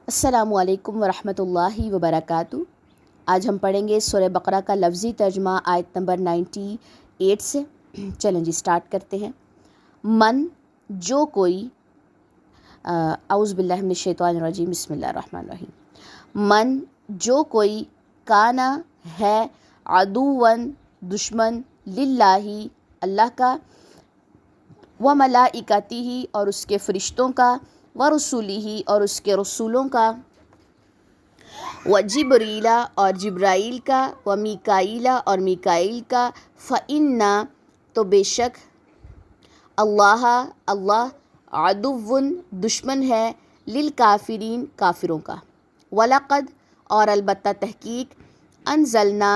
السلام علیکم ورحمۃ اللہ وبرکاتہ۔ آج ہم پڑھیں گے سورہ بقرہ کا لفظی ترجمہ آیت نمبر 98 سے۔ چلیں جی اسٹارٹ کرتے ہیں۔ من جو کوئی، اعوذ باللہ من الشیطان الرجیم، بسم اللہ الرحمن الرحیم۔ من جو کوئی، کانا ہے، عدوً دشمن، للہ اللہ کا، و ملائکتہ اور اس کے فرشتوں کا، و رسولہ اور اس کے رسولوں کا، و جبریل اور جبرائیل کا، و میکائیل اور میکائیل کا، فإنَّ تو بے شک، اللہ عدو دشمن ہے، للکافرین کافروں کا، وَلَقَدْ اور البتہ تحقیق، انزلنا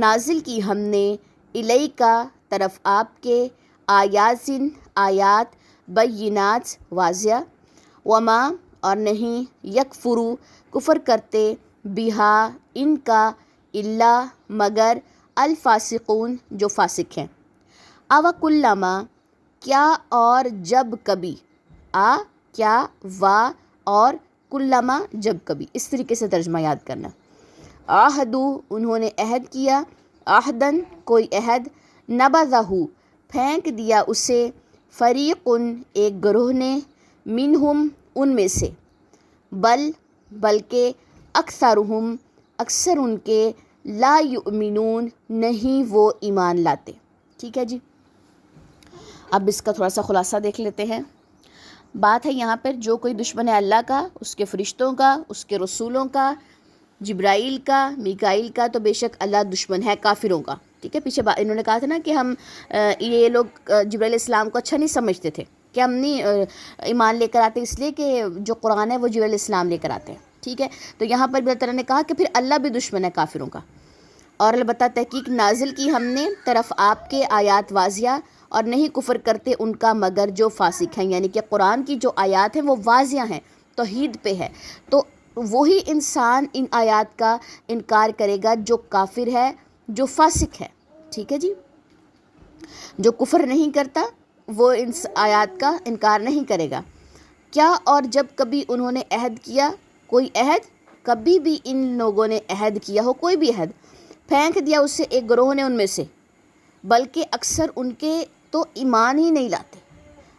نازل کی ہم نے، الیکا طرف آپ کے، آیات بینات واضح، وما اور نہیں، یکفرو کفر کرتے، بہا ان کا، الا مگر، الفاسقون جو فاسق ہیں۔ اوکلما کیا اور جب کبھی، کیا اور کلما جب کبھی، اس طریقے سے ترجمہ یاد کرنا۔ عہدو انہوں نے عہد کیا، عہدن کوئی عہد، نبذہ پھینک دیا اسے، فریقن ایک گروہ نے، منہم ان میں سے، بلکہ اکثرہم اکثر ان کے، لا یؤمنون نہیں وہ ایمان لاتے۔ ٹھیک ہے جی، اب اس کا تھوڑا سا خلاصہ دیکھ لیتے ہیں۔ بات ہے یہاں پر جو کوئی دشمن ہے اللہ کا، اس کے فرشتوں کا، اس کے رسولوں کا، جبرائیل کا، میکائیل کا، تو بے شک اللہ دشمن ہے کافروں کا۔ ٹھیک ہے، پیچھے انہوں نے کہا تھا نا کہ ہم یہ لوگ جبرائیل علیہ السلام کو اچھا نہیں سمجھتے تھے، کہ ہم نہیں ایمان لے کر آتے اس لیے کہ جو قرآن ہے وہ جبرائیل علیہ السلام لے کر آتے ہیں۔ ٹھیک ہے، تو یہاں پر بھی اللہ تعالیٰ نے کہا کہ پھر اللہ بھی دشمن ہے کافروں کا، اور البتہ تحقیق نازل کی ہم نے طرف آپ کے، آیات واضح اور نہیں کفر کرتے ان کا مگر جو فاسق ہیں، یعنی کہ قرآن کی جو آیات ہیں وہ واضح ہیں، توحید پہ ہے، تو وہی انسان ان آیات کا انکار کرے گا جو کافر ہے، جو فاسق ہے۔ ٹھیک ہے جی، جو کفر نہیں کرتا وہ ان آیات کا انکار نہیں کرے گا۔ کیا اور جب کبھی انہوں نے عہد کیا، کوئی عہد، کبھی بھی ان لوگوں نے عہد کیا ہو کوئی بھی عہد، پھینک دیا اسے ایک گروہ نے ان میں سے، بلکہ اکثر ان کے تو ایمان ہی نہیں لاتے۔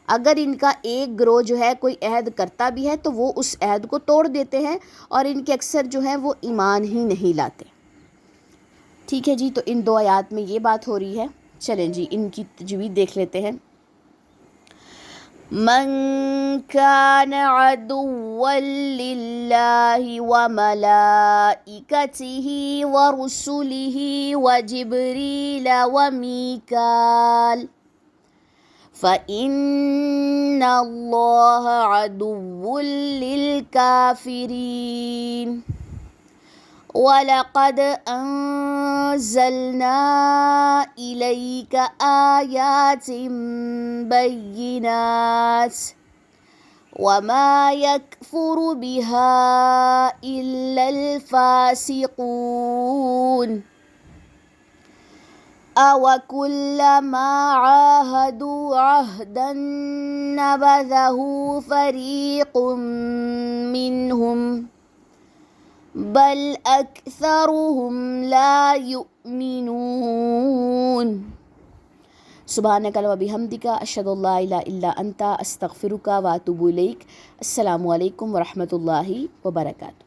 اگر ان کا ایک گروہ جو ہے کوئی عہد کرتا بھی ہے تو وہ اس عہد کو توڑ دیتے ہیں، اور ان کے اکثر جو ہیں وہ ایمان ہی نہیں لاتے۔ ٹھیک ہے جی، تو ان دو آیات میں یہ بات ہو رہی ہے۔ چلیں جی ان کی تجوید دیکھ لیتے ہیں۔ من كان عدوا لله وملائكته ورسله وجبريل وميكال فإن الله عدو للكافرين وَلَقَدْ أَنزَلْنَا إِلَيْكَ آيَاتٍ بَيِّنَاتٍ وَمَا يَكْفُرُ بِهَا إِلَّا الْفَاسِقُونَ أَوَكُلَّمَا عَاهَدُوا عَهْدًا نَبَذَهُ فَرِيقٌ مِّنْهُمْ بل اکثرهم لا یؤمنون۔ سبحانک اللہم و بحمدک، اشہد ان لا الہ الا انت، استغفرک و اتوب الیک۔ السلام علیکم ورحمۃ اللہ وبرکاتہ۔